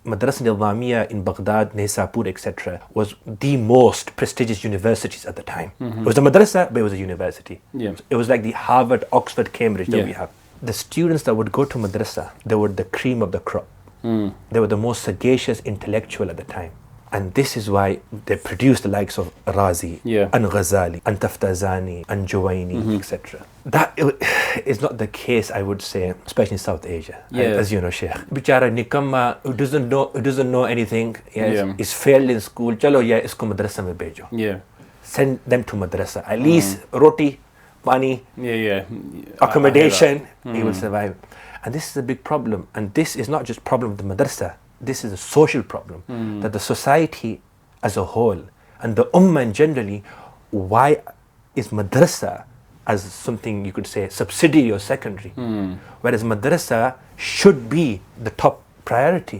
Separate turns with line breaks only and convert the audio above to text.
Madrasa Nizamiya in Baghdad, Nisapur, etc. was the most prestigious universities at the time. It was a madrasa, but it was a university.
Yeah.
It was like the Harvard, Oxford, Cambridge that
Yeah.
we have. The students that would go to madrasa, they were the cream of the crop. They were the most sagacious intellectual at the time. And this is why they produced the likes of Razi,
Yeah.
and Ghazali, and Taftazani, and Juwaini, etc. That is not the case, I would say, especially in South Asia,
Yeah.
as you know, Sheikh. Bichara Nikamma, who doesn't know anything,
Yeah.
is failed in school, chalo, isko madrasa mein bhejo.
Yeah.
Send them to madrasa. At least roti, money,
Yeah.
accommodation, he will survive. And this is a big problem. And this is not just problem of the madrasa. This is a social problem that the society as a whole and the ummah generally, why is madrasa as something you could say subsidiary or secondary, whereas madrasa should be the top priority.